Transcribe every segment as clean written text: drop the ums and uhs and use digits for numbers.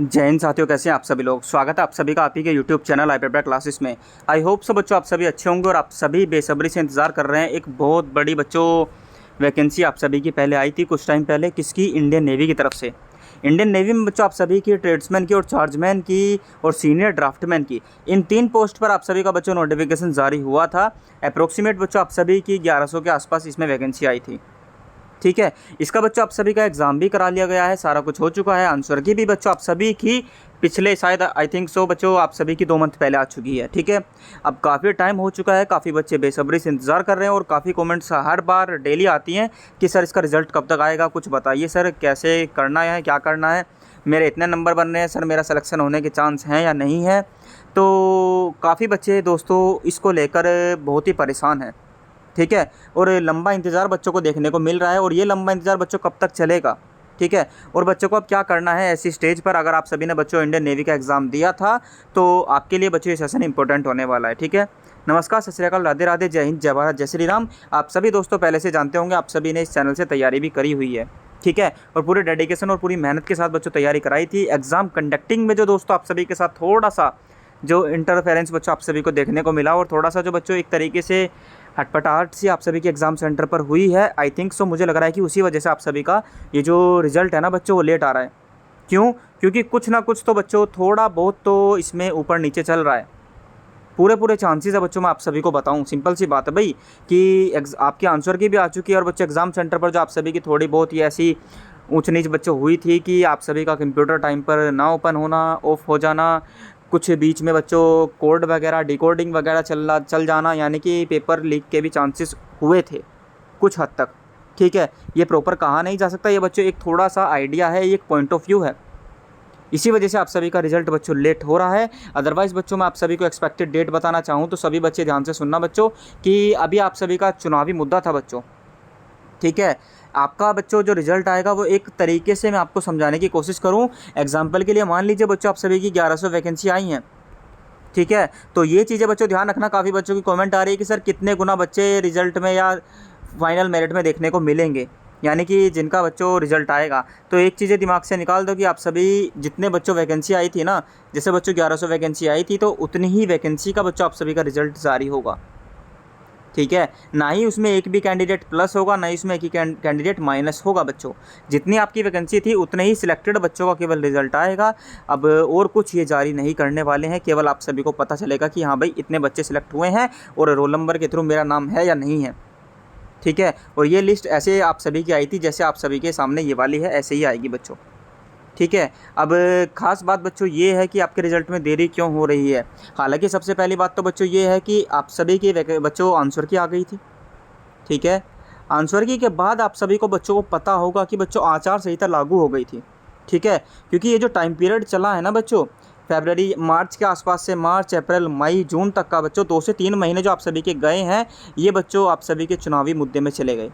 जय हिंद साथियों, कैसे हैं आप सभी लोग। स्वागत है आप सभी का आप ही के यूट्यूब चैनल आईपेपर क्लासेस में। आई होप सब बच्चों आप सभी अच्छे होंगे और आप सभी बेसब्री से इंतज़ार कर रहे हैं। एक बहुत बड़ी बच्चों वैकेंसी आप सभी की पहले आई थी कुछ टाइम पहले, किसकी? इंडियन नेवी की तरफ से। इंडियन नेवी में बच्चों आप सभी की ट्रेड्समैन की और चार्जमैन की और सीनियर ड्राफ्टमैन की, इन 3 पोस्ट पर आप सभी का बच्चों नोटिफिकेशन जारी हुआ था। अप्रोक्सीमेट बच्चों आप सभी की 1100 के आसपास इसमें वैकेंसी आई थी। ठीक है, इसका बच्चों आप सभी का एग्ज़ाम भी करा लिया गया है, सारा कुछ हो चुका है। आंसर की भी बच्चों आप सभी की पिछले शायद आई थिंक सो बच्चों आप सभी की 2 मंथ पहले आ चुकी है। ठीक है, अब काफ़ी टाइम हो चुका है, काफ़ी बच्चे बेसब्री से इंतज़ार कर रहे हैं और काफ़ी कमेंट्स हर बार डेली आती हैं कि सर इसका रिज़ल्ट कब तक आएगा, कुछ बताइए सर, कैसे करना है, क्या करना है, मेरे इतने नंबर बनने हैं सर, मेरा सिलेक्शन होने के चांस हैं या नहीं है। तो काफ़ी बच्चे दोस्तों इसको लेकर बहुत ही परेशान हैं। ठीक है, और लंबा इंतज़ार बच्चों को देखने को मिल रहा है और ये लंबा इंतज़ार बच्चों कब तक चलेगा। ठीक है, और बच्चों को अब क्या करना है ऐसी स्टेज पर, अगर आप सभी ने बच्चों इंडियन नेवी का एग्ज़ाम दिया था तो आपके लिए बच्चों ये सेशन इंपॉर्टेंट होने वाला है। ठीक है, नमस्कार, सत श्री अकाल, राधे राधे, जय हिंद, जय भारत, जय श्री राम। आप सभी दोस्तों पहले से जानते होंगे, आप सभी ने इस चैनल से तैयारी भी करी हुई है। ठीक है, और पूरे डेडिकेशन और पूरी मेहनत के साथ बच्चों तैयारी कराई थी। एग्ज़ाम कंडक्टिंग में जो दोस्तों आप सभी के साथ थोड़ा सा जो इंटरफेरेंस बच्चों आप सभी को देखने को मिला और थोड़ा सा जो बच्चों एक तरीके से हटपटाहट सी आप सभी के एग्ज़ाम सेंटर पर हुई है, आई थिंक सो मुझे लग रहा है कि उसी वजह से आप सभी का ये जो रिज़ल्ट है ना बच्चों वो लेट आ रहा है। क्यों? क्योंकि कुछ ना कुछ तो बच्चों थोड़ा बहुत तो इसमें ऊपर नीचे चल रहा है। पूरे चांसेस है बच्चों, मैं आप सभी को बताऊं, सिंपल सी बात है भाई कि आपके आंसर की भी आ चुकी है और बच्चे एग्ज़ाम सेंटर पर जो आप सभी की थोड़ी बहुत ही ऐसी ऊंच नीच बच्चों हुई थी कि आप सभी का कंप्यूटर टाइम पर ना ओपन होना, ऑफ हो जाना, कुछ बीच में बच्चों कोड वगैरह डिकोडिंग वगैरह चल जाना, यानी कि पेपर लीक के भी चांसेस हुए थे कुछ हद तक। ठीक है, ये प्रॉपर कहा नहीं जा सकता, ये बच्चों एक थोड़ा सा आइडिया है, ये एक पॉइंट ऑफ व्यू है। इसी वजह से आप सभी का रिजल्ट बच्चों लेट हो रहा है। अदरवाइज़ बच्चों मैं आप सभी को एक्सपेक्टेड डेट बताना चाहूँ तो सभी बच्चे ध्यान से सुनना बच्चों कि अभी आप सभी का चुनावी मुद्दा था बच्चों। ठीक है, आपका बच्चों जो रिज़ल्ट आएगा वो एक तरीके से मैं आपको समझाने की कोशिश करूं। एग्जाम्पल के लिए मान लीजिए बच्चों आप सभी की 1100 वैकेंसी आई हैं। ठीक है, तो ये चीज़ें बच्चों ध्यान रखना। काफ़ी बच्चों की कमेंट आ रही है कि सर कितने गुना बच्चे रिजल्ट में या फाइनल मेरिट में देखने को मिलेंगे, यानी कि जिनका बच्चों रिजल्ट आएगा। तो एक चीज़ें दिमाग से निकाल दो कि आप सभी जितने बच्चों वैकेंसी आई थी ना, जैसे बच्चों 1100 वैकेंसी आई थी तो उतनी ही वैकेंसी का बच्चों आप सभी का रिजल्ट जारी होगा। ठीक है, ना ही उसमें एक भी कैंडिडेट प्लस होगा, ना ही उसमें एक ही कैंडिडेट माइनस होगा बच्चों। जितनी आपकी वैकेंसी थी उतने ही सिलेक्टेड बच्चों का केवल रिजल्ट आएगा। अब और कुछ ये जारी नहीं करने वाले हैं, केवल आप सभी को पता चलेगा कि हाँ भाई इतने बच्चे सिलेक्ट हुए हैं और रोल नंबर के थ्रू मेरा नाम है या नहीं है। ठीक है, और ये लिस्ट ऐसे आप सभी की आई थी जैसे आप सभी के सामने ये वाली है, ऐसे ही आएगी बच्चों। ठीक है, अब ख़ास बात बच्चों ये है कि आपके रिज़ल्ट में देरी क्यों हो रही है। हालांकि सबसे पहली बात तो बच्चों ये है कि आप सभी की बच्चों आंसर की आ गई थी। ठीक है, आंसर की के बाद आप सभी को बच्चों को पता होगा कि बच्चों आचार संहिता लागू हो गई थी। ठीक है, क्योंकि ये जो टाइम पीरियड चला है ना बच्चों, फरवरी मार्च के आसपास से मार्च अप्रैल मई जून तक का बच्चों 2 से 3 महीने जो आप सभी के गए हैं, ये बच्चों आप सभी के चुनावी मुद्दे में चले गए।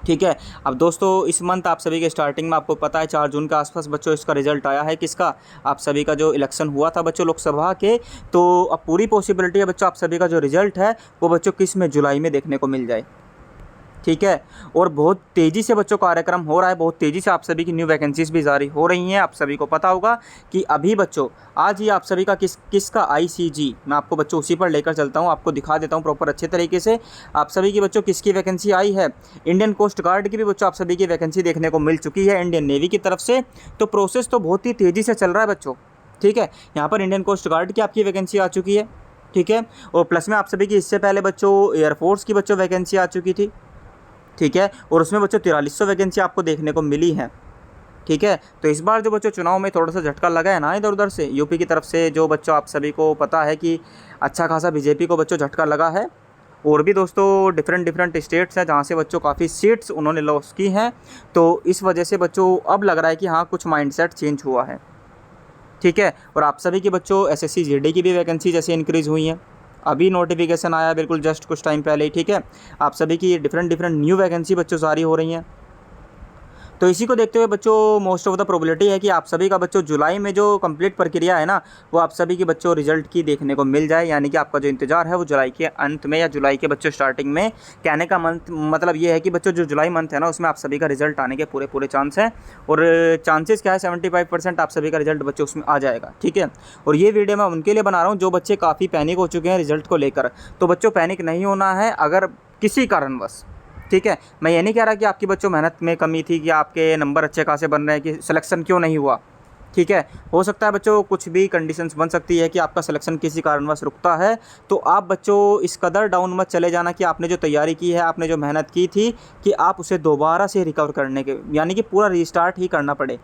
ठीक है, अब दोस्तों इस मंथ आप सभी के स्टार्टिंग में आपको पता है 4 जून के आसपास बच्चों इसका रिजल्ट आया है, किसका? आप सभी का जो इलेक्शन हुआ था बच्चों लोकसभा के। तो अब पूरी पॉसिबिलिटी है बच्चों आप सभी का जो रिजल्ट है वो बच्चों किस में, जुलाई में देखने को मिल जाए। ठीक है, और बहुत तेज़ी से बच्चों कार्यक्रम हो रहा है, बहुत तेज़ी से आप सभी की न्यू वैकेंसीज़ भी जारी हो रही हैं। आप सभी को पता होगा कि अभी बच्चों आज ही आप सभी का किसका आईसीजी, मैं आपको बच्चों उसी पर लेकर चलता हूं, आपको दिखा देता हूं प्रॉपर अच्छे तरीके से। आप सभी की बच्चों किसकी वैकेंसी आई है? इंडियन कोस्ट गार्ड की भी बच्चों आप सभी की वैकेंसी देखने को मिल चुकी है इंडियन नेवी की तरफ से। तो प्रोसेस तो बहुत ही तेज़ी से चल रहा है बच्चों। ठीक है, यहाँ पर इंडियन कोस्ट गार्ड की आपकी वैकेंसी आ चुकी है। ठीक है, और प्लस में आप सभी की इससे पहले बच्चों एयरफोर्स की बच्चों वैकेंसी आ चुकी थी। ठीक है, और उसमें बच्चों 4300 वैकेंसी आपको देखने को मिली है। ठीक है, तो इस बार जो बच्चों चुनाव में थोड़ा सा झटका लगा है ना इधर उधर से, यूपी की तरफ से जो बच्चों आप सभी को पता है कि अच्छा खासा बीजेपी को बच्चों झटका लगा है। और भी दोस्तों डिफरेंट स्टेट्स हैं जहाँ से बच्चों काफ़ी सीट्स उन्होंने लॉस की हैं। तो इस वजह से बच्चों अब लग रहा है कि हाँ कुछ माइंडसेट चेंज हुआ है। ठीक है, और आप सभी के बच्चों एसएससी जीडी की भी वैकेंसी जैसे इंक्रीज़ हुई हैं, अभी नोटिफिकेशन आया बिल्कुल जस्ट कुछ टाइम पहले ही। ठीक है, आप सभी की डिफरेंट न्यू वैकेंसी बच्चों जारी हो रही हैं। तो इसी को देखते हुए बच्चों मोस्ट ऑफ द प्रोबेबिलिटी है कि आप सभी का बच्चों जुलाई में जो कंप्लीट प्रक्रिया है ना, वो आप सभी की बच्चों रिजल्ट की देखने को मिल जाए। यानी कि आपका जो इंतजार है वो जुलाई के अंत में या जुलाई के बच्चों स्टार्टिंग में। कहने का मतलब ये है कि बच्चों जो जुलाई मंथ है ना, उसमें आप सभी का रिजल्ट आने के पूरे चांस हैं। और चांसेस क्या है, 75% आप सभी का रिजल्ट बच्चों उसमें आ जाएगा। ठीक है, और ये वीडियो मैं उनके लिए बना रहा हूँ जो बच्चे काफ़ी पैनिक हो चुके हैं रिजल्ट को लेकर। तो बच्चों पैनिक नहीं होना है अगर किसी कारणवश। ठीक है, मैं ये नहीं कह रहा कि आपकी बच्चों मेहनत में कमी थी, कि आपके नंबर अच्छे खासे बन रहे हैं, कि सिलेक्शन क्यों नहीं हुआ। ठीक है, हो सकता है बच्चों कुछ भी कंडीशंस बन सकती है कि आपका सिलेक्शन किसी कारणवश रुकता है। तो आप बच्चों इस कदर डाउन मत चले जाना कि आपने जो तैयारी की है, आपने जो मेहनत की थी, कि आप उसे दोबारा से रिकवर करने के यानी कि पूरा रीस्टार्ट ही करना पड़े।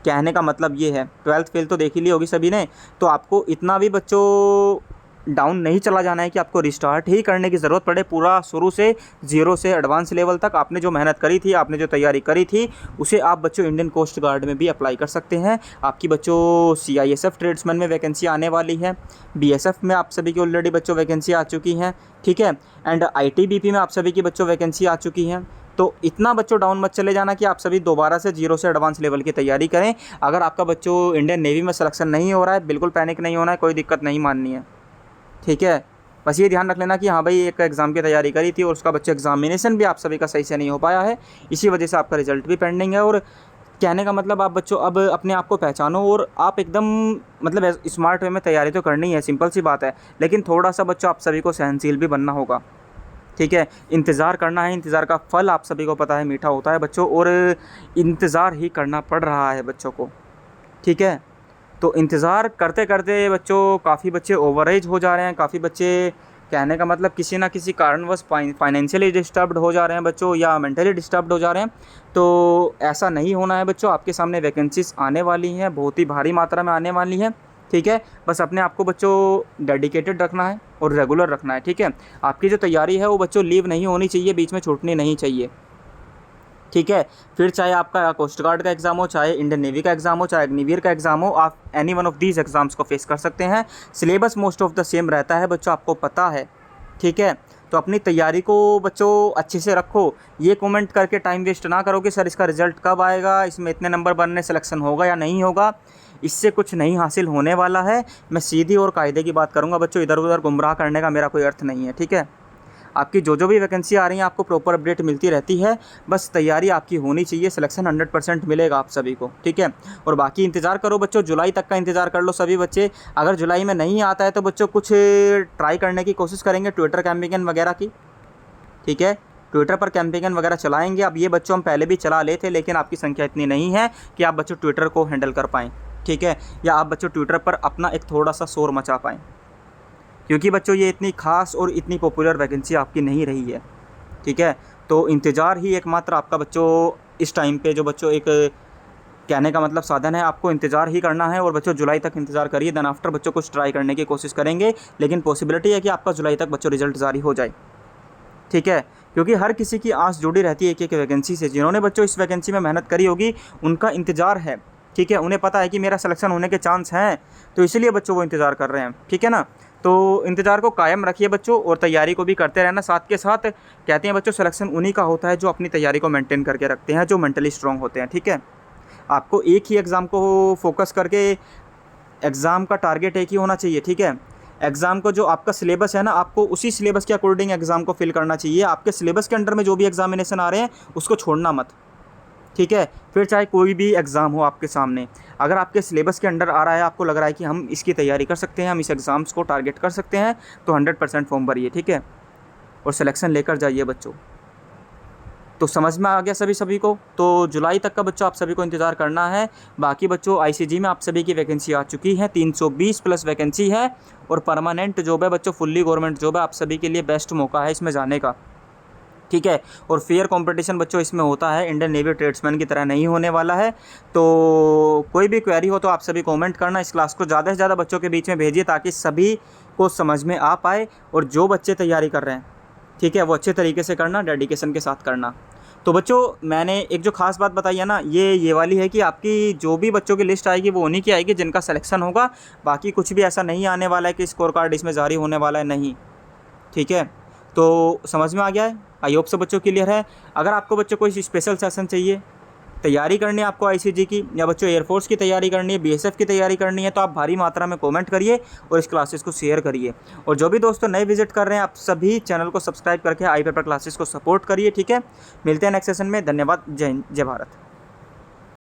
कहने का मतलब ये है, 12th फेल तो देख ही ली होगी सभी ने, तो आपको इतना भी बच्चों डाउन नहीं चला जाना है कि आपको रिस्टार्ट ही करने की ज़रूरत पड़े। पूरा शुरू से ज़ीरो से एडवांस लेवल तक आपने जो मेहनत करी थी, आपने जो तैयारी करी थी, उसे आप बच्चों इंडियन कोस्ट गार्ड में भी अप्लाई कर सकते हैं। आपकी बच्चों CISF ट्रेड्समैन में वैकेंसी आने वाली है, BSF में आप सभी की ऑलरेडी बच्चों वैकेंसी आ चुकी हैं। ठीक है, एंड ITBP में आप सभी की बच्चों वैकेंसी आ चुकी हैं। तो इतना बच्चों डाउन मत चले जाना कि आप सभी दोबारा से जीरो से एडवांस लेवल की तैयारी करें। अगर आपका बच्चों इंडियन नेवी में सिलेक्शन नहीं हो रहा है, बिल्कुल पैनिक नहीं होना है, कोई दिक्कत नहीं माननी है। ठीक है, बस ये ध्यान रख लेना कि हाँ भाई एक एग्ज़ाम की तैयारी करी थी और उसका बच्चों एग्जामिनेशन भी आप सभी का सही से नहीं हो पाया है, इसी वजह से आपका रिजल्ट भी पेंडिंग है। और कहने का मतलब आप बच्चों अब अपने आप को पहचानो और आप एकदम मतलब स्मार्ट वे में तैयारी तो करनी है, सिंपल सी बात है, लेकिन थोड़ा सा बच्चों आप सभी को सहनशील भी बनना होगा। ठीक है, इंतज़ार करना है, इंतज़ार का फल आप सभी को पता है मीठा होता है बच्चों, और इंतज़ार ही करना पड़ रहा है बच्चों को। ठीक है, तो इंतज़ार करते करते बच्चों काफ़ी बच्चे ओवर एज हो जा रहे हैं, काफ़ी बच्चे कहने का मतलब किसी ना किसी कारणवश फाइनेंशियली डिस्टर्ब्ड हो जा रहे हैं बच्चों, या मेंटली डिस्टर्ब्ड हो जा रहे हैं। तो ऐसा नहीं होना है बच्चों, आपके सामने वैकेंसीज आने वाली हैं, बहुत ही भारी मात्रा में आने वाली हैं। ठीक है, बस अपने आप को बच्चों डेडिकेटेड रखना है और रेगुलर रखना है। ठीक है, आपकी जो तैयारी है वो बच्चों लीव नहीं होनी चाहिए, बीच में छूटनी नहीं चाहिए। ठीक है, फिर चाहे आपका कोस्ट गार्ड का एग्ज़ाम हो, चाहे इंडियन नेवी का एग्ज़ाम हो, चाहे अग्निवीर का एग्ज़ाम हो, आप any one of these exams को फेस कर सकते हैं। Syllabus most of the same रहता है बच्चों, आपको पता है। ठीक है, तो अपनी तैयारी को बच्चों अच्छे से रखो। ये कमेंट करके टाइम वेस्ट ना करो कि सर इसका रिज़ल्ट कब आएगा, इसमें इतने नंबर बनने सिलेक्शन होगा या नहीं होगा। इससे कुछ नहीं हासिल होने वाला है। मैं सीधी और कायदे की बात करूँगा बच्चों, इधर उधर गुमराह करने का मेरा कोई अर्थ नहीं है। ठीक है, आपकी जो भी वैकेंसी आ रही है आपको प्रॉपर अपडेट मिलती रहती है, बस तैयारी आपकी होनी चाहिए, सिलेक्शन 100% मिलेगा आप सभी को। ठीक है, और बाकी इंतज़ार करो बच्चों, जुलाई तक का इंतज़ार कर लो सभी बच्चे। अगर जुलाई में नहीं आता है तो बच्चों कुछ ट्राई करने की कोशिश करेंगे, ट्विटर कैंपेन वगैरह की। ठीक है, ट्विटर पर कैंपेन वगैरह चलाएंगे। अब ये बच्चों हम पहले भी चला लेते, लेकिन आपकी संख्या इतनी नहीं है कि आप बच्चों ट्विटर को हैंडल कर पाएँ। ठीक है, या आप बच्चों ट्विटर पर अपना एक थोड़ा सा शोर मचा पाएँ, क्योंकि बच्चों ये इतनी खास और इतनी पॉपुलर वैकेंसी आपकी नहीं रही है। ठीक है, तो इंतज़ार ही एकमात्र आपका बच्चों इस टाइम पे जो बच्चों एक कहने का मतलब साधन है, आपको इंतज़ार ही करना है। और बच्चों जुलाई तक इंतज़ार करिए, देन आफ्टर बच्चों कुछ ट्राई करने की कोशिश करेंगे, लेकिन पॉसिबिलिटी है कि आपका जुलाई तक बच्चों रिजल्ट जारी हो जाए। ठीक है, क्योंकि हर किसी की आस जुड़ी रहती है एक वैकेंसी से। जिन्होंने बच्चों इस वैकेंसी में मेहनत करी होगी उनका इंतज़ार है। ठीक है, उन्हें पता है कि मेरा सिलेक्शन होने के चांस हैं, तो इसीलिए बच्चों वो इंतज़ार कर रहे हैं। ठीक है ना, तो इंतज़ार को कायम रखिए बच्चों, और तैयारी को भी करते रहना साथ के साथ। कहते हैं बच्चों सिलेक्शन उन्हीं का होता है जो अपनी तैयारी को मेंटेन करके रखते हैं, जो मेंटली स्ट्रांग होते हैं। ठीक है, आपको एक ही एग्ज़ाम को फोकस करके, एग्ज़ाम का टारगेट एक ही होना चाहिए। ठीक है, एग्ज़ाम को जो आपका सिलेबस है ना, आपको उसी सिलेबस के अकॉर्डिंग एग्ज़ाम को फिल करना चाहिए। आपके सिलेबस के अंडर में जो भी एग्जामिनेशन आ रहे हैं उसको छोड़ना मत। ठीक है, फिर चाहे कोई भी एग्ज़ाम हो आपके सामने, अगर आपके सिलेबस के अंडर आ रहा है, आपको लग रहा है कि हम इसकी तैयारी कर सकते हैं, हम इस एग्ज़ाम्स को टारगेट कर सकते हैं, तो 100% फॉर्म भरिए। ठीक है, और सिलेक्शन लेकर जाइए बच्चों। तो समझ में आ गया सभी को। तो जुलाई तक का बच्चों आप सभी को इंतज़ार करना है। बाकी बच्चों ICG में आप सभी की वैकेंसी आ चुकी है, 320 प्लस वैकेंसी है, और परमानेंट जॉब है बच्चों, फुल्ली गवर्नमेंट जॉब है, आप सभी के लिए बेस्ट मौका है इसमें जाने का। ठीक है, और फेयर कंपटीशन बच्चों इसमें होता है, इंडियन नेवी ट्रेड्समैन की तरह नहीं होने वाला है। तो कोई भी क्वेरी हो तो आप सभी कमेंट करना, इस क्लास को ज़्यादा से ज़्यादा बच्चों के बीच में भेजिए ताकि सभी को समझ में आ पाए। और जो बच्चे तैयारी कर रहे हैं, ठीक है, वो अच्छे तरीके से करना, डेडिकेशन के साथ करना। तो बच्चों मैंने एक जो खास बात बताई है ना, ये वाली है कि आपकी जो भी बच्चों की लिस्ट आएगी वो उन्हीं की आएगी जिनका सिलेक्शन होगा। बाकी कुछ भी ऐसा नहीं आने वाला है कि स्कोर कार्ड इसमें जारी होने वाला है, नहीं। ठीक है, तो समझ में आ गया है। आई होप सब बच्चों क्लियर है। अगर आपको बच्चों कोई स्पेशल सेशन चाहिए, तैयारी करनी है आपको आईसीजी की, या बच्चों एयरफोर्स की तैयारी करनी है, बीएसएफ की तैयारी करनी है, तो आप भारी मात्रा में कमेंट करिए और इस क्लासेस को शेयर करिए। और जो भी दोस्तों नए विजिट कर रहे हैं, आप सभी चैनल को सब्सक्राइब करके आई पेपर क्लासेस को सपोर्ट करिए। ठीक है, मिलते हैं नेक्स्ट सेशन में। धन्यवाद। जय हिंद, जय भारत।